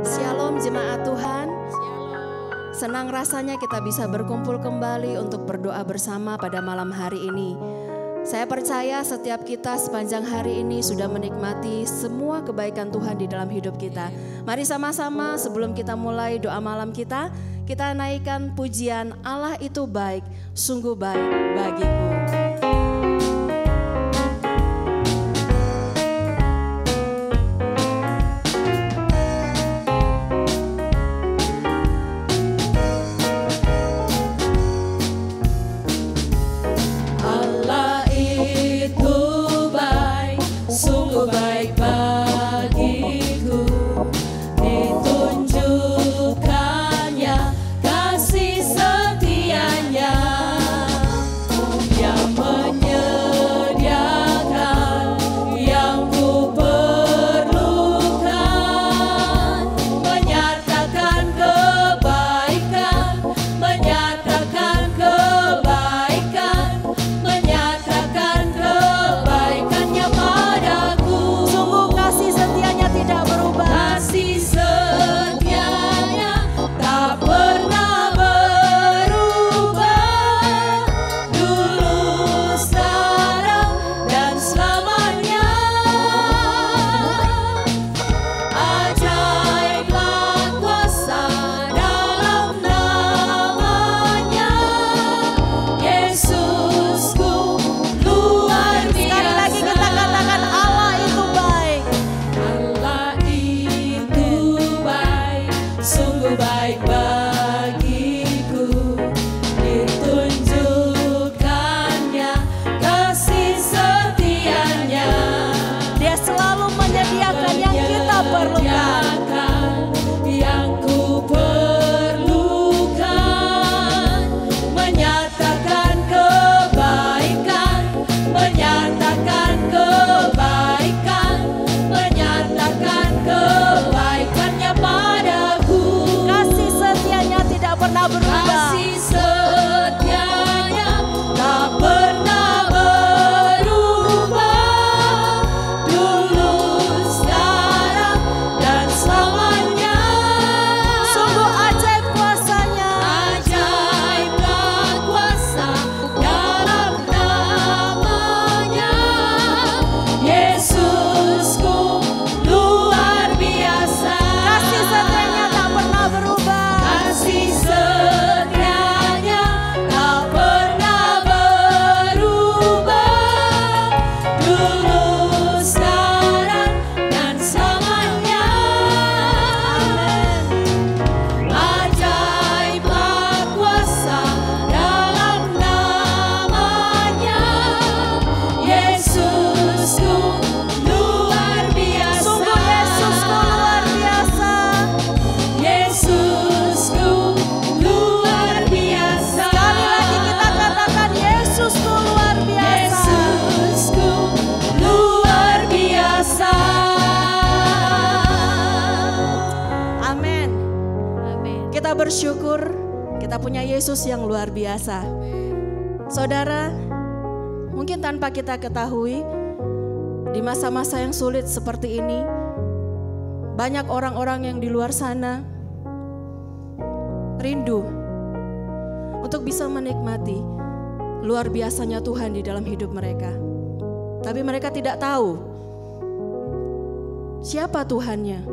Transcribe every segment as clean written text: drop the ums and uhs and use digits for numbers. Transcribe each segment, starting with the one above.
Shalom jemaat Tuhan. Senang rasanya kita bisa berkumpul kembali untuk berdoa bersama pada malam hari ini. Saya percaya setiap kita sepanjang hari ini sudah menikmati semua kebaikan Tuhan di dalam hidup kita. Mari sama-sama sebelum kita mulai doa malam kita naikkan pujian Allah itu baik, sungguh baik bagiku. Bersyukur kita punya Yesus yang luar biasa. Saudara, mungkin tanpa kita ketahui di masa-masa yang sulit seperti ini, banyak orang-orang yang di luar sana rindu untuk bisa menikmati luar biasanya Tuhan di dalam hidup mereka. Tapi mereka tidak tahu siapa Tuhannya.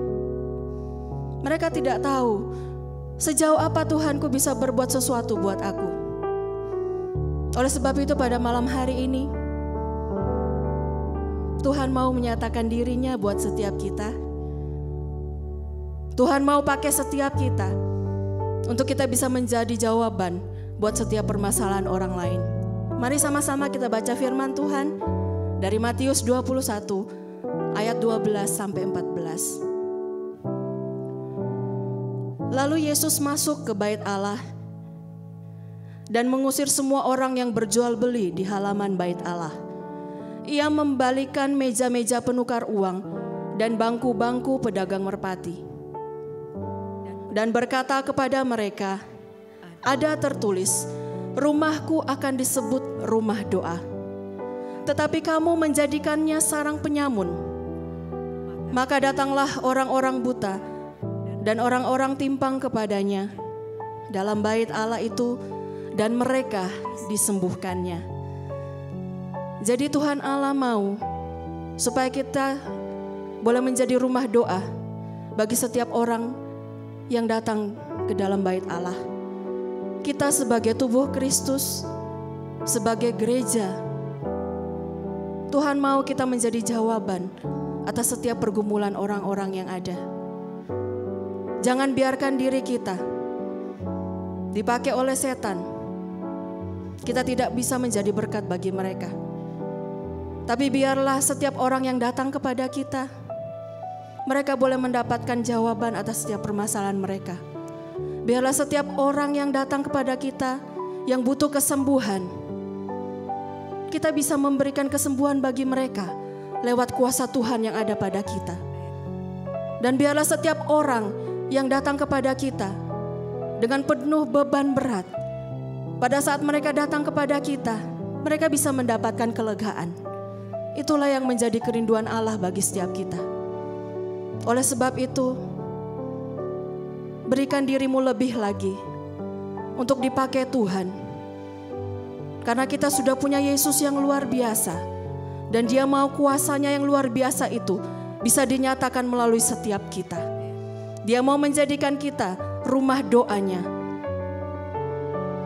Mereka tidak tahu sejauh apa Tuhanku bisa berbuat sesuatu buat aku. Oleh sebab itu pada malam hari ini, Tuhan mau menyatakan dirinya buat setiap kita. Tuhan mau pakai setiap kita untuk kita bisa menjadi jawaban buat setiap permasalahan orang lain. Mari sama-sama kita baca firman Tuhan dari Matius 21 ayat 12 sampai 14. Lalu Yesus masuk ke bait Allah dan mengusir semua orang yang berjual beli di halaman bait Allah. Ia membalikan meja-meja penukar uang dan bangku-bangku pedagang merpati. Dan berkata kepada mereka, ada tertulis, rumahku akan disebut rumah doa. Tetapi kamu menjadikannya sarang penyamun. Maka datanglah orang-orang buta dan orang-orang timpang kepadanya dalam bait Allah itu, dan mereka disembuhkannya. Jadi Tuhan Allah mau supaya kita boleh menjadi rumah doa bagi setiap orang yang datang ke dalam bait Allah. Kita sebagai tubuh Kristus, sebagai gereja, Tuhan mau kita menjadi jawaban atas setiap pergumulan orang-orang yang ada. Jangan biarkan diri kita dipakai oleh setan. Kita tidak bisa menjadi berkat bagi mereka. Tapi biarlah setiap orang yang datang kepada kita, mereka boleh mendapatkan jawaban atas setiap permasalahan mereka. Biarlah setiap orang yang datang kepada kita yang butuh kesembuhan, kita bisa memberikan kesembuhan bagi mereka lewat kuasa Tuhan yang ada pada kita. Dan biarlah setiap orang yang datang kepada kita dengan penuh beban berat, pada saat mereka datang kepada kita, mereka bisa mendapatkan kelegaan. Itulah yang menjadi kerinduan Allah bagi setiap kita. Oleh sebab itu, berikan dirimu lebih lagi untuk dipakai Tuhan. Karena kita sudah punya Yesus yang luar biasa. Dan Dia mau kuasanya yang luar biasa itu bisa dinyatakan melalui setiap kita. Dia mau menjadikan kita rumah doanya.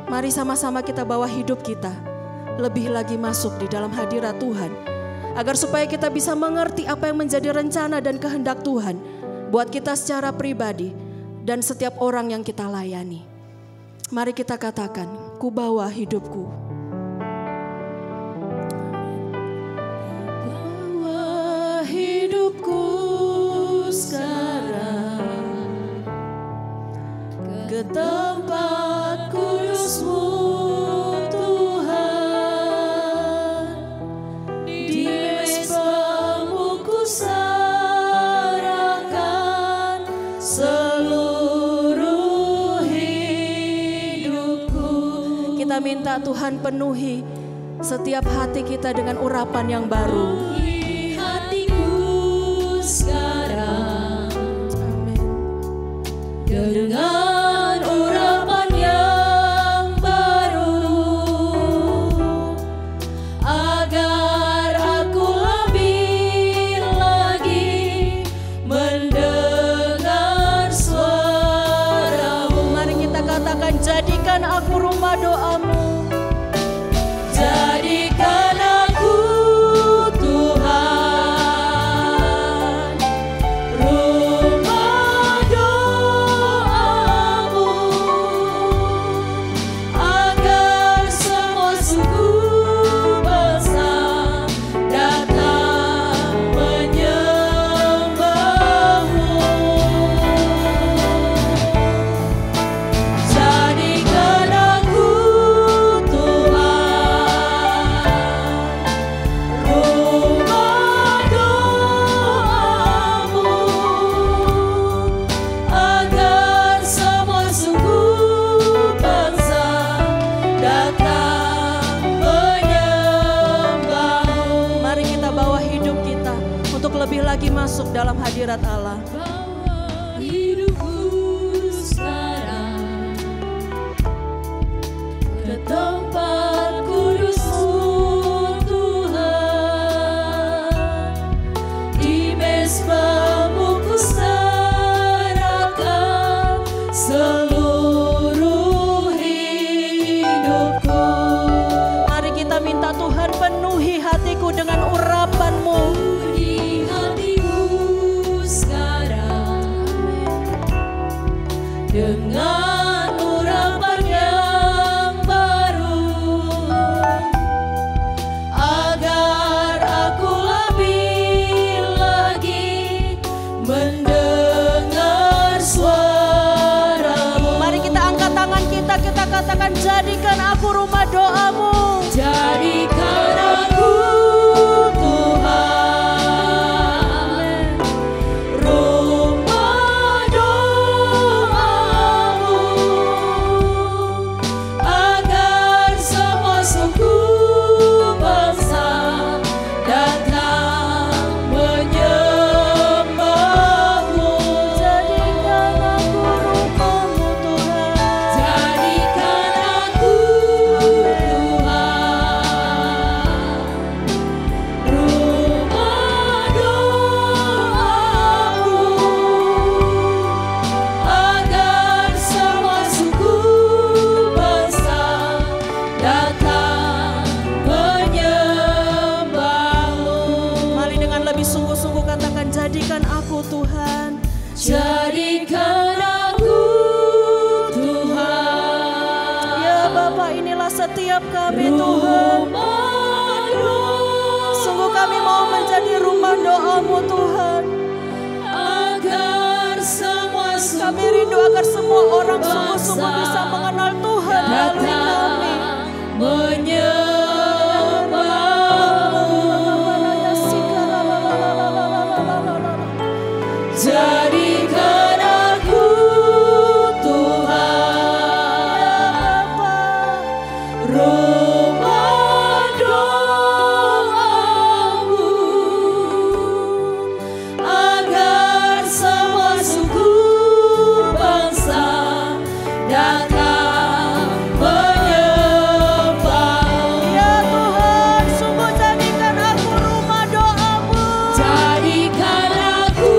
Mari sama-sama kita bawa hidup kita lebih lagi masuk di dalam hadirat Tuhan. Agar supaya kita bisa mengerti apa yang menjadi rencana dan kehendak Tuhan buat kita secara pribadi dan setiap orang yang kita layani. Mari kita katakan, ku bawa hidupku. Bawa hidupku sekarang ke tempat kudus-Mu. Kita minta Tuhan penuhi setiap hati kita dengan urapan yang baru. Penuhi hatiku sekarang, amin, dengan urapan yang baru, agar aku lebih lagi mendengar suara-Mu. Mari kita katakan, jadikan aku rumah doa-Mu. Jadikan aku Tuhan, rumah doa-Mu, agar semua suku bangsa datang menyembah-Mu. Jadikan aku lebih lagi masuk dalam hadirat Allah. Bawa hidupku sekarang ke tempat kudus-Mu Tuhan. Di mezbah-Mu ku serahkan seluruh hidupku. Mari kita minta Tuhan penuhi hatiku dengan urapan-Mu. Sekarang Jadikan aku Tuhan. Ya Bapa, inilah setiap kami Tuhan. Sungguh kami mau menjadi rumah doa-Mu Tuhan. Agar semua Kami rindu agar semua orang sungguh-sungguh bisa mengenal Tuhan melalui kami. Jadikan aku Tuhan, rumah doamu, agar semua suku bangsa datang menyembah. Ya Tuhan, sungguh jadikan aku rumah doa-Mu. Jadikan aku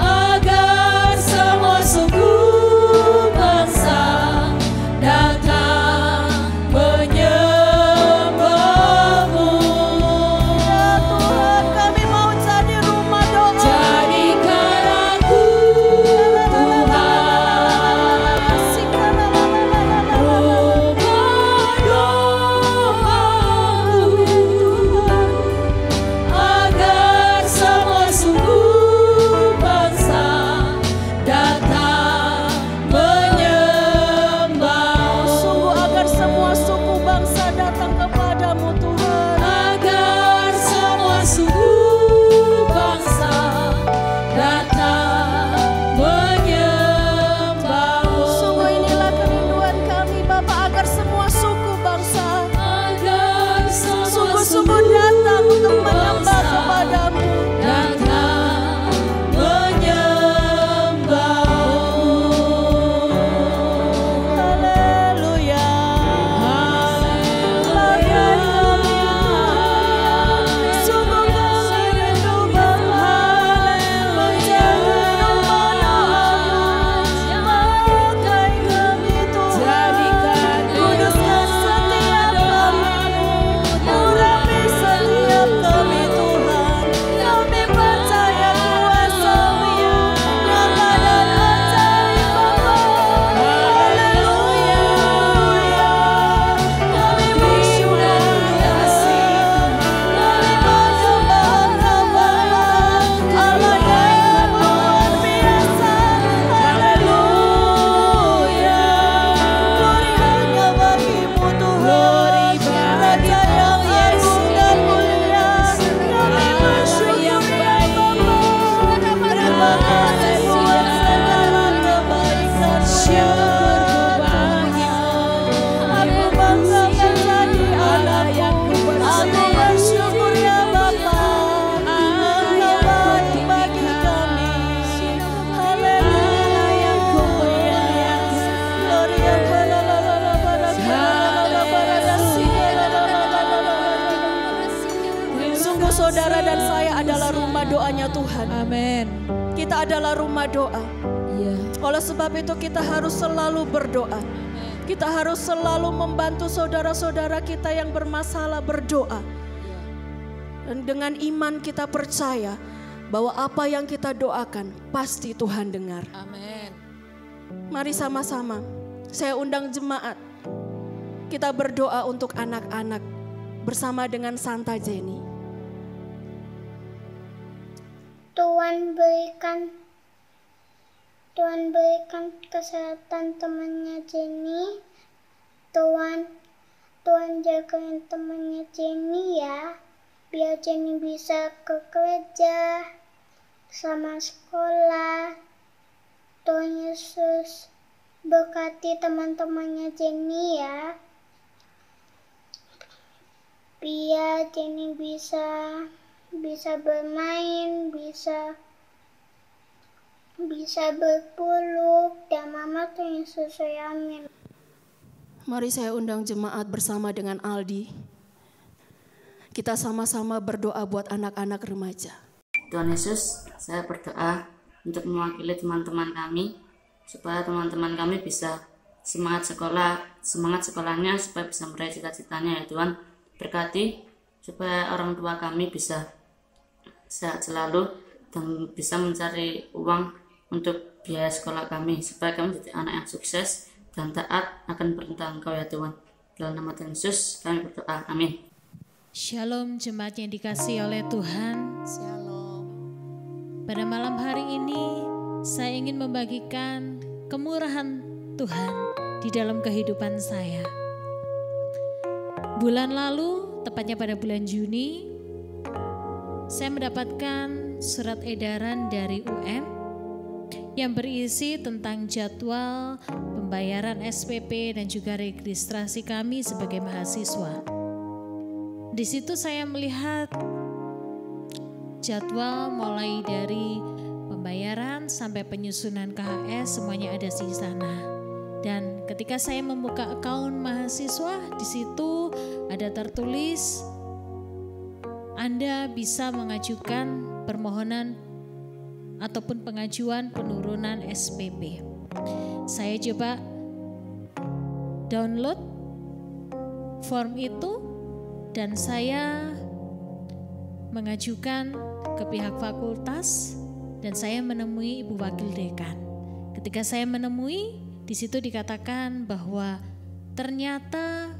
agar semua suku bangsa datang menyembah-Mu. Ya Tuhan, kami mau jadi rumah doa. Jadikan aku Tuhan, rumah doamu, agar semua suku bangsa datang menyembah. Sungguh agar semua suku bangsa datang kepadamu Tuhan. Agar semua suku bangsa datang menyembah-Mu. Sungguh inilah kerinduan kami Bapa, agar semua suku bangsa Agar semua sungguh-sungguh datang untuk menyembah kepadamu. datang menyembah-Mu. Haleluya. Sungguh kami rindu Bapa, menjadi rumah doa-Mu. Pakai kami Tuhan, kuduskan setiap kami, urapi setiap kami Tuhan. Kami percaya kuasa-Mu nyata dan ajaib Bapa. Haleluya. Kami bersyukur kasih, kami menyembah Allah, Allah yang luar biasa. Haleluya. Glory hanya bagi-Mu Tuhan, Raja yang agung dan mulia. Kami bersyukur ya Bapa. Terima kasih buat segala kebaikan-Mu. Aku bangga menjadi anak-Mu. Aku bersyukur ya Bapa. Engkau baik bagi kami. Haleluya. Gloria Sungguh saudara dan saya adalah rumah doanya Tuhan. Amin. Kita adalah rumah doa. Iya. Oleh sebab itu kita harus selalu berdoa. Kita harus selalu membantu saudara-saudara kita yang bermasalah berdoa. Dan dengan iman kita percaya bahwa apa yang kita doakan pasti Tuhan dengar. Amin. Mari sama-sama saya undang jemaat. Kita berdoa untuk anak-anak bersama dengan Santa Jenny. Tuhan berikan kesehatan temannya Jenny. Tuhan jagain temannya Jenny ya, biar Jenny bisa ke gereja sama sekolah. Tuhan Yesus berkati teman-temannya Jenny ya, biar Jenny bisa bermain, bisa berpeluk, dan Mama Tuhan Yesus ya, amin. Mari saya undang jemaat bersama dengan Aldi. Kita sama-sama berdoa buat anak-anak remaja. Tuhan Yesus, saya berdoa untuk mewakili teman-teman kami, supaya teman-teman kami bisa semangat sekolahnya supaya bisa meraih cita-citanya ya Tuhan. Berkati supaya orang tua kami bisa sehat selalu dan bisa mencari uang untuk biaya sekolah kami, supaya kami menjadi anak yang sukses dan taat akan perintah Engkau ya Tuhan. Dalam nama Tuhan Yesus kami berdoa, amin. Shalom jemaat yang dikasihi oleh Tuhan. Shalom. Pada malam hari ini saya ingin membagikan kemurahan Tuhan di dalam kehidupan saya. Bulan lalu, tepatnya pada bulan Juni, saya mendapatkan surat edaran dari UM yang berisi tentang jadwal pembayaran SPP dan juga registrasi kami sebagai mahasiswa. Di situ saya melihat jadwal mulai dari pembayaran sampai penyusunan KHS, semuanya ada di sana. Dan ketika saya membuka akun mahasiswa, di situ ada tertulis Anda bisa mengajukan permohonan ataupun pengajuan penurunan SPP. Saya coba download form itu dan saya mengajukan ke pihak fakultas dan saya menemui Ibu Wakil Dekan. Ketika saya menemui, di situ dikatakan bahwa ternyata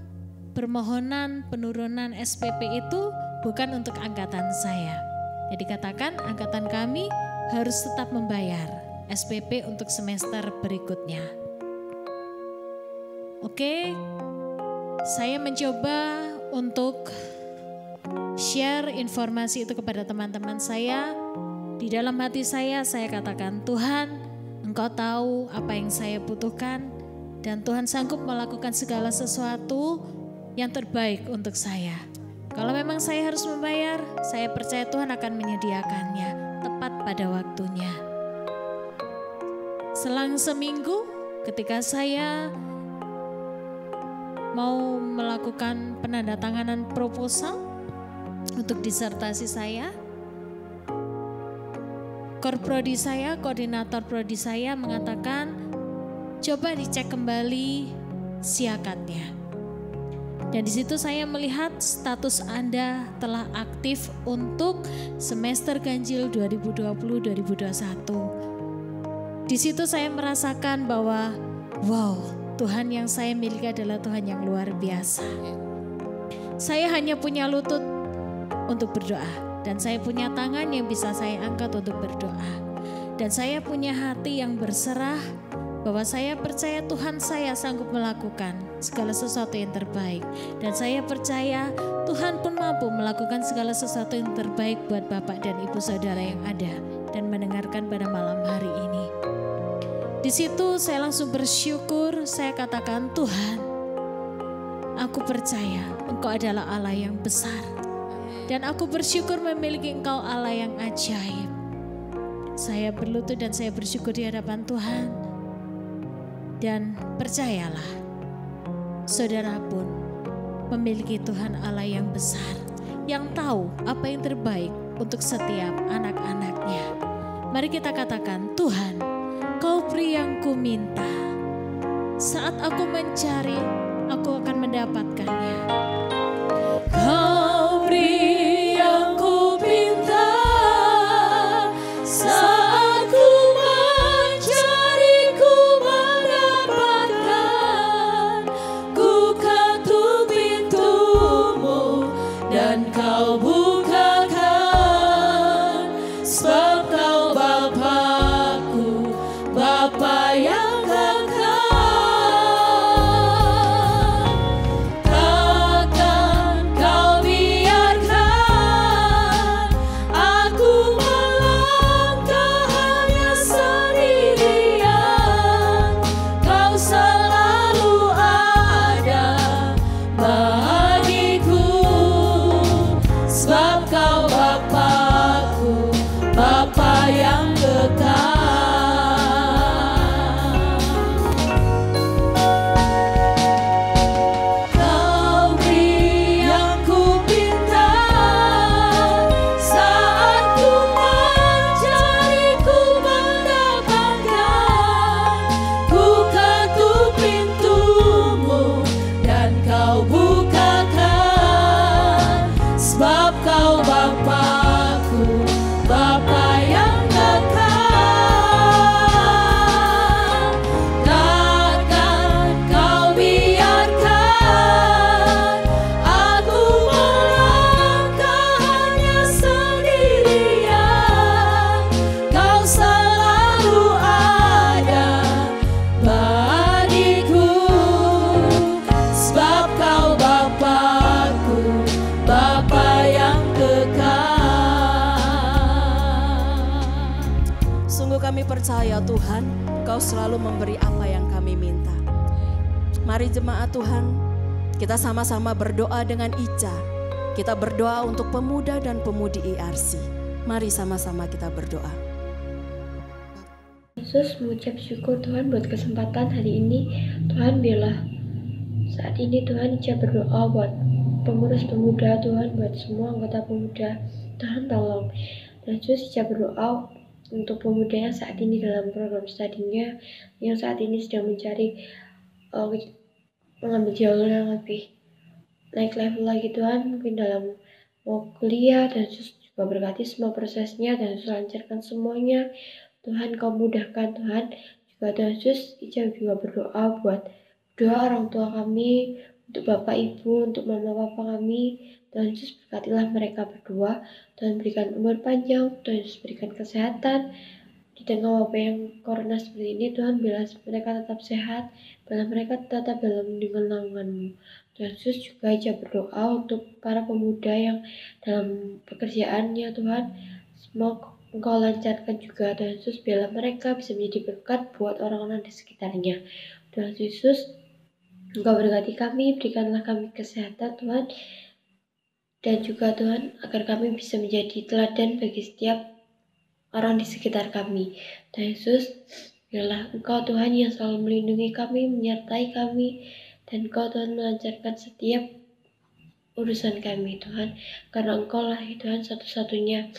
permohonan penurunan SPP itu bukan untuk angkatan saya. Jadi katakan angkatan kami harus tetap membayar SPP untuk semester berikutnya. Oke, saya mencoba untuk share informasi itu kepada teman-teman saya. Di dalam hati saya katakan, Tuhan, Engkau tahu apa yang saya butuhkan dan Tuhan sanggup melakukan segala sesuatu yang terbaik untuk saya. Kalau memang saya harus membayar, saya percaya Tuhan akan menyediakannya tepat pada waktunya. Selang seminggu ketika saya mau melakukan penandatanganan proposal untuk disertasi saya, Korprodi saya, koordinator prodi saya mengatakan, coba dicek kembali siakatnya. Dan di situ saya melihat status Anda telah aktif untuk semester ganjil 2020-2021. Di situ saya merasakan bahwa, wow, Tuhan yang saya miliki adalah Tuhan yang luar biasa. Saya hanya punya lutut untuk berdoa. Dan saya punya tangan yang bisa saya angkat untuk berdoa. Dan saya punya hati yang berserah bahwa saya percaya Tuhan saya sanggup melakukan segala sesuatu yang terbaik. Dan saya percaya Tuhan pun mampu melakukan segala sesuatu yang terbaik buat Bapak dan Ibu Saudara yang ada dan mendengarkan pada malam hari ini. Di situ saya langsung bersyukur, saya katakan, Tuhan, aku percaya Engkau adalah Allah yang besar. Dan aku bersyukur memiliki Engkau Allah yang ajaib. Saya berlutut dan saya bersyukur di hadapan Tuhan. Dan percayalah, saudara pun memiliki Tuhan Allah yang besar, yang tahu apa yang terbaik untuk setiap anak-anaknya. Mari kita katakan, Tuhan, Kau beri yang ku minta. Saat aku mencari, aku akan mendapatkannya. Kau beri yang ku minta. Saat ku mencari, ku mendapatkan. Ku ketuk pintumu dan Kau bukakan. Sebab Kau Bapakku, Bapa yang kekal. Pintu kami percaya Tuhan, Engkau selalu memberi apa yang kami minta. Mari jemaat Tuhan, kita sama-sama berdoa dengan Ica. Kita berdoa untuk pemuda dan pemudi IRC. Mari sama-sama kita berdoa. Yesus, mengucap syukur Tuhan buat kesempatan hari ini. Tuhan, biarlah saat ini Tuhan Ica berdoa buat pengurus pemuda, Tuhan, buat semua anggota pemuda. Tuhan tolong. Dan Yesus, Ica berdoa untuk pemuda yang saat ini dalam program studinya, yang saat ini sedang mencari mengambil jalur yang lebih naik level lagi Tuhan, mungkin dalam mau kuliah. Dan Yesus juga berkati semua prosesnya dan Yesus lancarkan semuanya. Tuhan, Kau mudahkan Tuhan. Juga Tuhan Yesus, Ica juga berdoa buat doa orang tua kami, untuk Bapak Ibu, untuk Mama Papa kami. Tuhan Yesus, berkatilah mereka berdua. Tuhan, berikan umur panjang, Tuhan Yesus, berikan kesehatan. Di tengah wabah yang corona seperti ini, Tuhan, biarlah mereka tetap sehat, biarlah mereka tetap dalam lindungan naungan-Mu. Tuhan Yesus, juga Ica berdoa untuk para pemuda yang dalam pekerjaannya, Tuhan. Semoga Engkau lancarkan juga, Tuhan Yesus, biarlah mereka bisa menjadi berkat buat orang-orang di sekitarnya. Tuhan Yesus, Engkau berkati kami, berikanlah kami kesehatan Tuhan. Dan juga Tuhan, agar kami bisa menjadi teladan bagi setiap orang di sekitar kami. Tuhan Yesus, biarlah Engkau Tuhan yang selalu melindungi kami, menyertai kami. Dan Engkau Tuhan melancarkan setiap urusan kami Tuhan. Karena Engkau lah Tuhan satu-satunya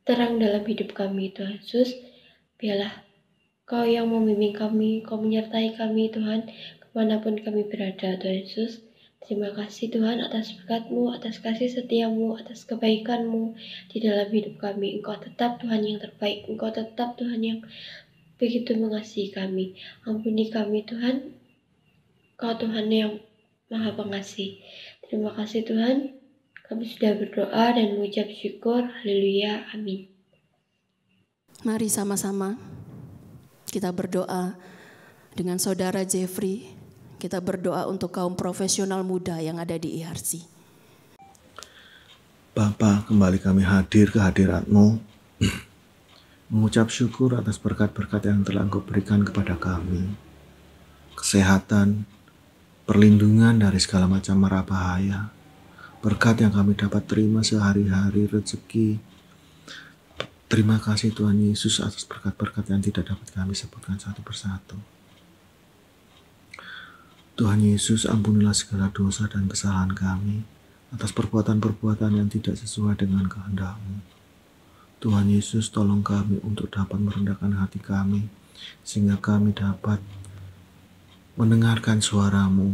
terang dalam hidup kami Tuhan Yesus. Biarlah Kau yang membimbing kami, Kau menyertai kami Tuhan, kemanapun kami berada Tuhan Yesus. Terima kasih Tuhan atas berkat-Mu, atas kasih setia-Mu, atas kebaikan-Mu di dalam hidup kami. Engkau tetap Tuhan yang terbaik, Engkau tetap Tuhan yang begitu mengasihi kami. Ampuni kami Tuhan, Engkau Tuhan yang Maha Pengasih. Terima kasih Tuhan, kami sudah berdoa dan mengucap syukur. Haleluya, amin. Mari sama-sama kita berdoa dengan saudara Jeffrey. Kita berdoa untuk kaum profesional muda yang ada di IRC. Bapa, kembali kami hadir ke hadirat-Mu, mengucap syukur atas berkat-berkat yang telah Engkau berikan kepada kami. Kesehatan, perlindungan dari segala macam mara bahaya, berkat yang kami dapat terima sehari-hari, rezeki. Terima kasih Tuhan Yesus atas berkat-berkat yang tidak dapat kami sebutkan satu persatu. Tuhan Yesus, ampunilah segala dosa dan kesalahan kami atas perbuatan-perbuatan yang tidak sesuai dengan kehendak-Mu. Tuhan Yesus, tolong kami untuk dapat merendahkan hati kami, sehingga kami dapat mendengarkan suara-Mu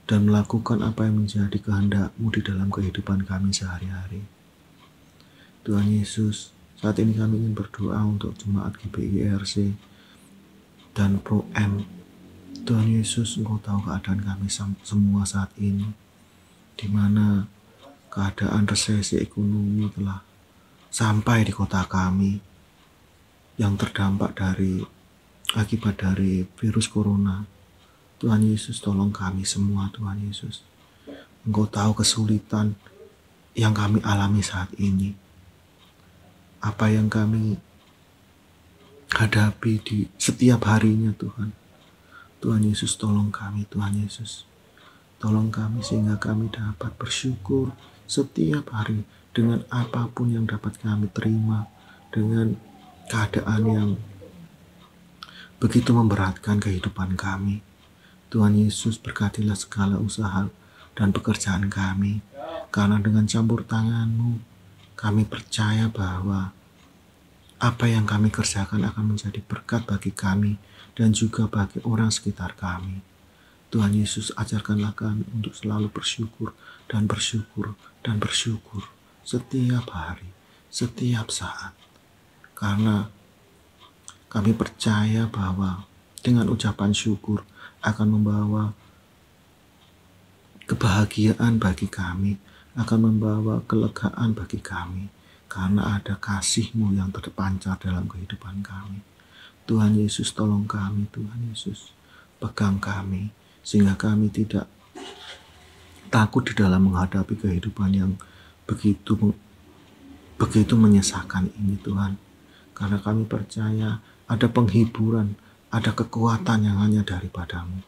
dan melakukan apa yang menjadi kehendak-Mu di dalam kehidupan kami sehari-hari. Tuhan Yesus, saat ini kami ingin berdoa untuk jemaat GBI IRC dan Pro M. Tuhan Yesus, Engkau tahu keadaan kami semua saat ini, di mana keadaan resesi ekonomi telah sampai di kota kami yang terdampak akibat dari virus corona. Tuhan Yesus, tolong kami semua Tuhan Yesus. Engkau tahu kesulitan yang kami alami saat ini, apa yang kami hadapi di setiap harinya Tuhan. Tuhan Yesus, tolong kami Tuhan Yesus. Tolong kami sehingga kami dapat bersyukur setiap hari dengan apapun yang dapat kami terima, dengan keadaan yang begitu memberatkan kehidupan kami. Tuhan Yesus, berkatilah segala usaha dan pekerjaan kami, karena dengan campur tangan-Mu kami percaya bahwa apa yang kami kerjakan akan menjadi berkat bagi kami dan juga bagi orang sekitar kami. Tuhan Yesus, ajarkanlah kami untuk selalu bersyukur dan bersyukur dan bersyukur setiap hari, setiap saat. Karena kami percaya bahwa dengan ucapan syukur akan membawa kebahagiaan bagi kami, akan membawa kelegaan bagi kami, karena ada kasih-Mu yang terpancar dalam kehidupan kami. Tuhan Yesus, tolong kami Tuhan Yesus. Pegang kami, sehingga kami tidak takut di dalam menghadapi kehidupan yang begitu menyesakan ini Tuhan. karena kami percaya ada penghiburan, ada kekuatan yang hanya daripadamu.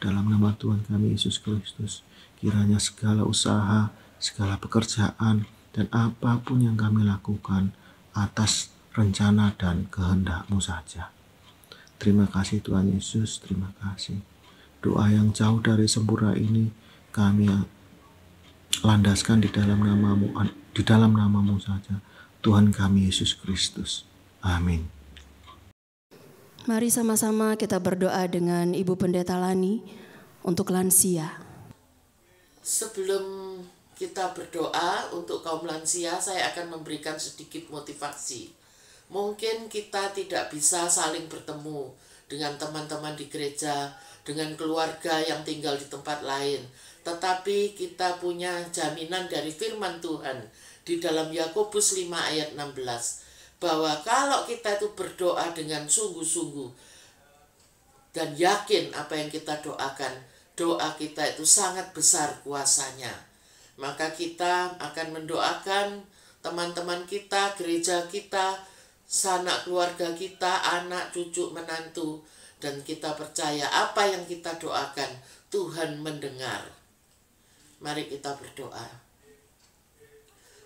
Dalam nama Tuhan kami Yesus Kristus, kiranya segala usaha, segala pekerjaan, dan apapun yang kami lakukan atas rencana dan kehendak-Mu saja. Terima kasih Tuhan Yesus, terima kasih. Doa yang jauh dari sempurna ini kami landaskan di dalam namamu saja, Tuhan kami Yesus Kristus. Amin. Mari sama-sama kita berdoa dengan Ibu Pendeta Lani untuk lansia. Sebelum kita berdoa untuk kaum lansia, saya akan memberikan sedikit motivasi. Mungkin kita tidak bisa saling bertemu dengan teman-teman di gereja, dengan keluarga yang tinggal di tempat lain. Tetapi kita punya jaminan dari firman Tuhan di dalam Yakobus 5 ayat 16. Bahwa kalau kita itu berdoa dengan sungguh-sungguh dan yakin apa yang kita doakan, doa kita itu sangat besar kuasanya. Maka kita akan mendoakan teman-teman kita, gereja kita, sanak keluarga kita, anak, cucu, menantu. Dan kita percaya apa yang kita doakan, Tuhan mendengar. Mari kita berdoa.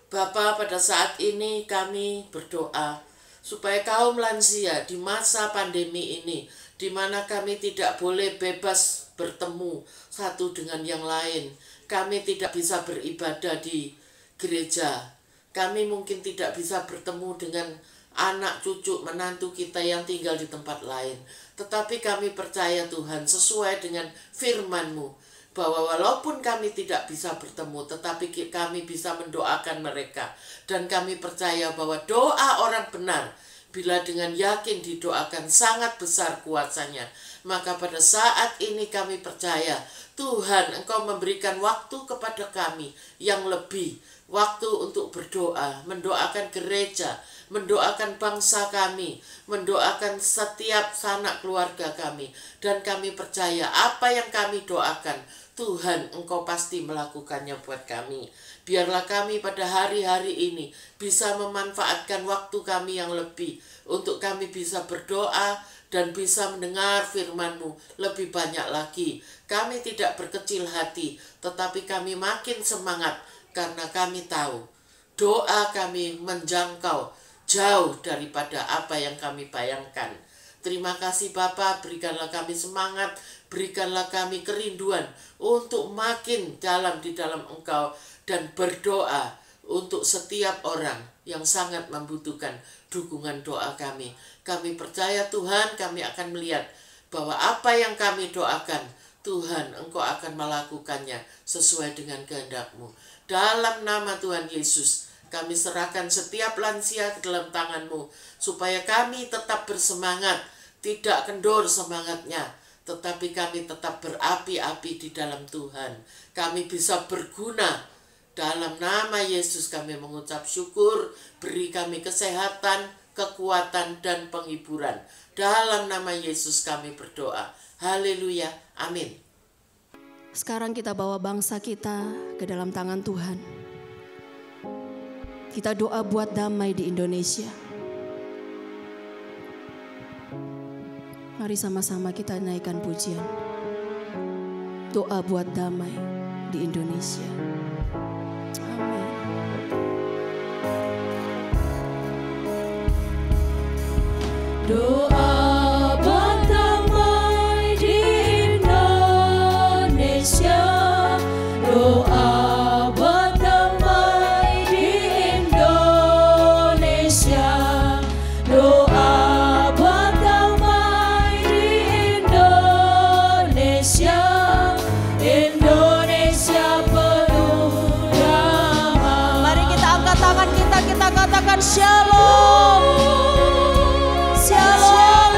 Bapa, pada saat ini kami berdoa supaya kaum lansia di masa pandemi ini, di mana kami tidak boleh bebas bertemu satu dengan yang lain, kami tidak bisa beribadah di gereja, kami mungkin tidak bisa bertemu dengan anak, cucu, menantu kita yang tinggal di tempat lain. Tetapi kami percaya Tuhan, sesuai dengan firman-Mu, bahwa walaupun kami tidak bisa bertemu, tetapi kami bisa mendoakan mereka. Dan kami percaya bahwa doa orang benar, bila dengan yakin didoakan, sangat besar kuasanya. Maka pada saat ini kami percaya, Tuhan, Engkau memberikan waktu kepada kami yang lebih. Waktu untuk berdoa, mendoakan gereja, mendoakan bangsa kami, mendoakan setiap sanak keluarga kami. Dan kami percaya apa yang kami doakan, Tuhan, Engkau pasti melakukannya buat kami. Biarlah kami pada hari-hari ini bisa memanfaatkan waktu kami yang lebih untuk kami bisa berdoa dan bisa mendengar firman-Mu lebih banyak lagi. Kami tidak berkecil hati, tetapi kami makin semangat karena kami tahu doa kami menjangkau jauh daripada apa yang kami bayangkan. Terima kasih Bapa, berikanlah kami semangat, berikanlah kami kerinduan untuk makin dalam di dalam Engkau dan berdoa untuk setiap orang yang sangat membutuhkan dukungan doa kami. Kami percaya Tuhan, kami akan melihat bahwa apa yang kami doakan, Tuhan, Engkau akan melakukannya sesuai dengan kehendak-Mu. Dalam nama Tuhan Yesus, kami serahkan setiap lansia ke dalam tangan-Mu, supaya kami tetap bersemangat, tidak kendor semangatnya, tetapi kami tetap berapi-api di dalam Tuhan. Kami bisa berguna. Dalam nama Yesus kami mengucap syukur, beri kami kesehatan, kekuatan, dan penghiburan. Dalam nama Yesus kami berdoa. Haleluya, amin. Sekarang kita bawa bangsa kita ke dalam tangan Tuhan. Kita doa buat damai di Indonesia. Mari sama-sama kita naikkan pujian. Doa buat damai di Indonesia. Amin. Doa buat damai di Indonesia. Doa buat damai di Indonesia. Doa buat damai di Indonesia. Indonesia penuh damai. Mari kita angkat tangan kita katakan shalom. Shalom.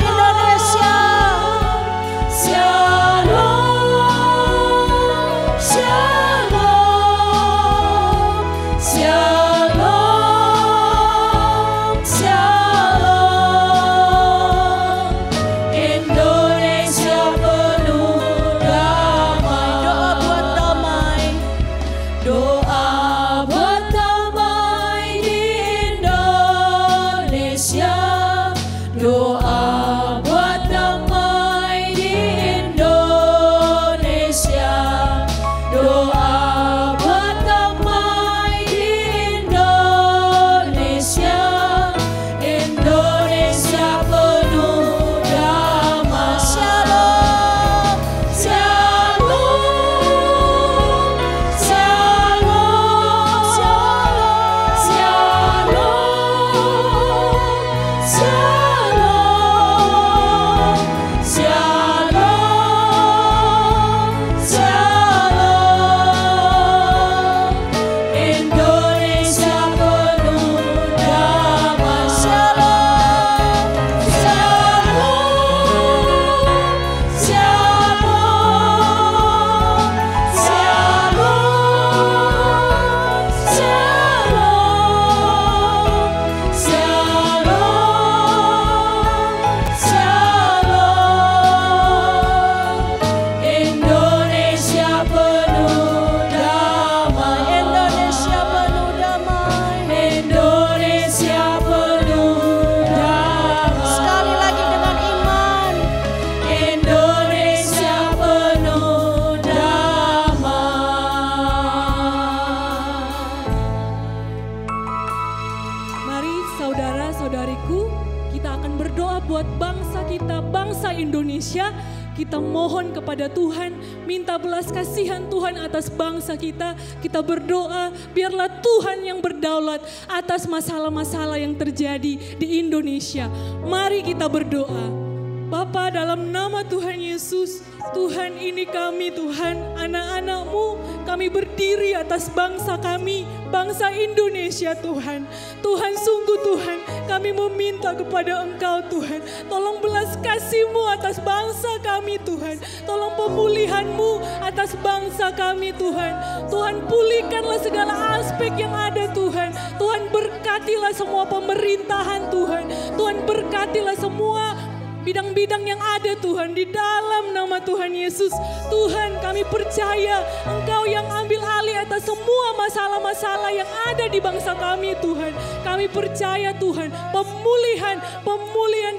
Indonesia, kita mohon kepada Tuhan, minta belas kasihan Tuhan atas bangsa kita. Kita berdoa, biarlah Tuhan yang berdaulat atas masalah-masalah yang terjadi di Indonesia. Mari kita berdoa. Bapa, dalam nama Tuhan Yesus, Tuhan, ini kami Tuhan, anak-anak-Mu, kami berdiri atas bangsa kami, bangsa Indonesia Tuhan. Tuhan, sungguh Tuhan, kami meminta kepada Engkau Tuhan, tolong belas kasih-Mu atas bangsa kami Tuhan. Tolong pemulihan-Mu atas bangsa kami Tuhan. Tuhan, pulihkanlah segala aspek yang ada Tuhan. Tuhan, berkatilah semua pemerintahan Tuhan. Tuhan, berkatilah semua bidang-bidang yang ada Tuhan, di dalam nama Tuhan Yesus. Tuhan, kami percaya Engkau yang ambil alih atas semua masalah-masalah yang ada di bangsa kami Tuhan. Kami percaya Tuhan, pemulihan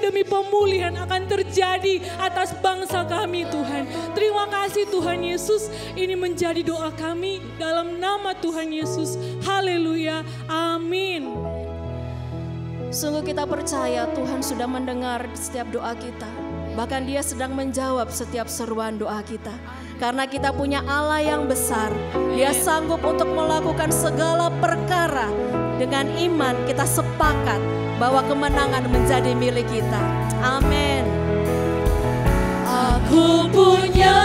demi pemulihan akan terjadi atas bangsa kami Tuhan. Terima kasih Tuhan Yesus, ini menjadi doa kami dalam nama Tuhan Yesus. Haleluya, amin. Sungguh kita percaya Tuhan sudah mendengar setiap doa kita. Bahkan Dia sedang menjawab setiap seruan doa kita. Karena kita punya Allah yang besar. Dia sanggup untuk melakukan segala perkara. Dengan iman kita sepakat bahwa kemenangan menjadi milik kita. Amin. Aku punya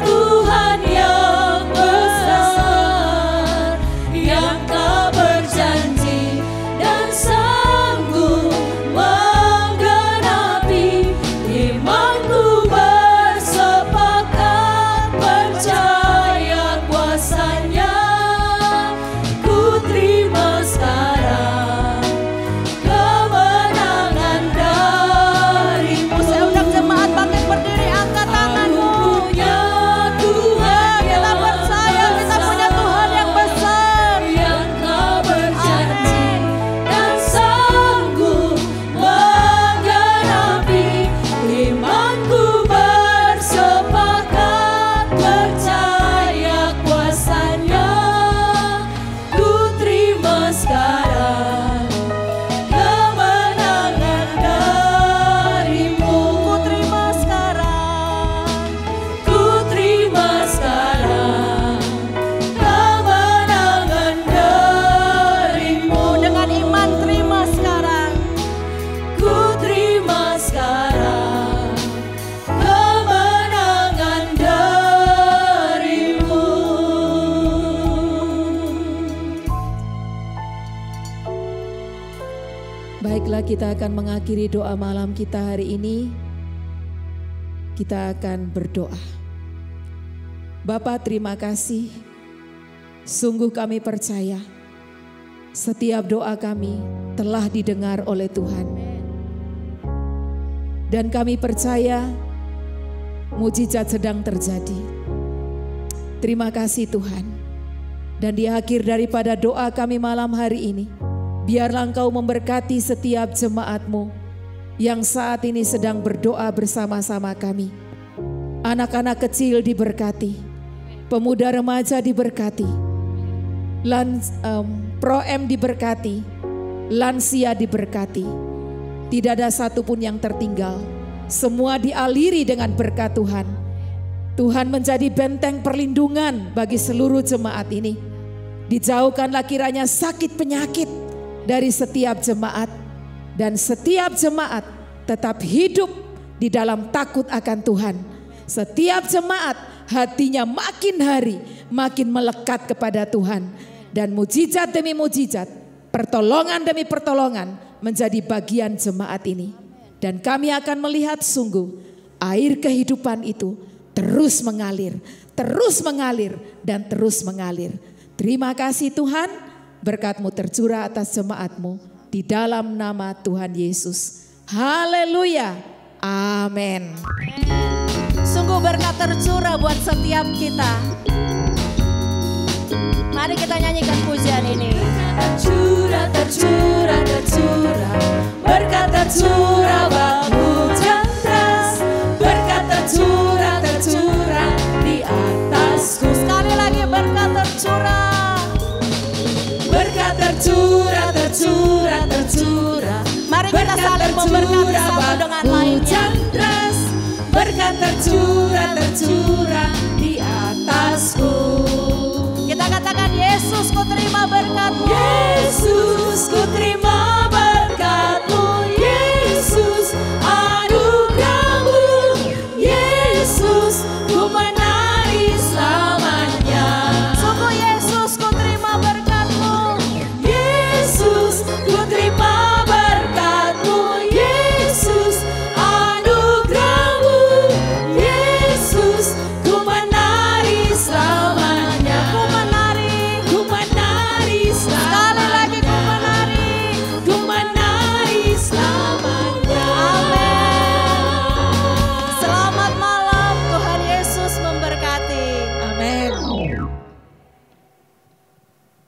Tuhan yang besar, yang tak berjanji dan sanggup menggenapi. Imanku bersepakat percaya kuasa-Nya. Ku terima sekarang kemenangan dari-Mu. Saya undang jemaat bangkit berdiri, angkat tanganmu. Kita percaya kita punya Tuhan yang besar, yang tak berjanji dan sanggup menggenapi. Imanku bersepakat percaya kuasa-Nya. Ku terima sekarang kemenangan dari-Mu. Ku terima sekarang. Ku terima sekarang kemenangan dari-Mu. Dengan iman terima sekarang. Ku terima sekarang kemenangan dari-Mu. Baiklah, kita akan mengakhiri doa malam kita hari ini. Kita akan berdoa. Bapa, terima kasih. Sungguh kami percaya setiap doa kami telah didengar oleh Tuhan. Dan kami percaya mujizat sedang terjadi. Terima kasih Tuhan. Dan di akhir daripada doa kami malam hari ini, biarlah Engkau memberkati setiap jemaat-Mu yang saat ini sedang berdoa bersama-sama kami. Anak-anak kecil diberkati, pemuda remaja diberkati, Pro-M diberkati, lansia diberkati. Tidak ada satupun yang tertinggal, semua dialiri dengan berkat Tuhan. Tuhan menjadi benteng perlindungan bagi seluruh jemaat ini. Dijauhkanlah kiranya sakit penyakit dari setiap jemaat. Dan setiap jemaat tetap hidup di dalam takut akan Tuhan. Setiap jemaat hatinya makin hari makin melekat kepada Tuhan. Dan mujizat demi mujizat, pertolongan demi pertolongan menjadi bagian jemaat ini. Dan kami akan melihat sungguh air kehidupan itu terus mengalir dan terus mengalir. Terima kasih Tuhan, berkat-Mu tercurah atas jemaat-Mu di dalam nama Tuhan Yesus. Haleluya. Amin. Sungguh berkat tercurah buat setiap kita. Mari kita nyanyikan pujian ini. Tercurah, tercurah, tercurah. Berkat tercurah, hujan deras. Berkat tercurah, tercurah di atasku. Sekali lagi berkat tercurah. Berkat tercurah, tercurah, tercurah. Mari kita saling memberkati satu dengan lainnya. Berkat tercurah, tercurah di atasku. Kita katakan, Yesus ku terima berkat-Mu. Yesus ku terima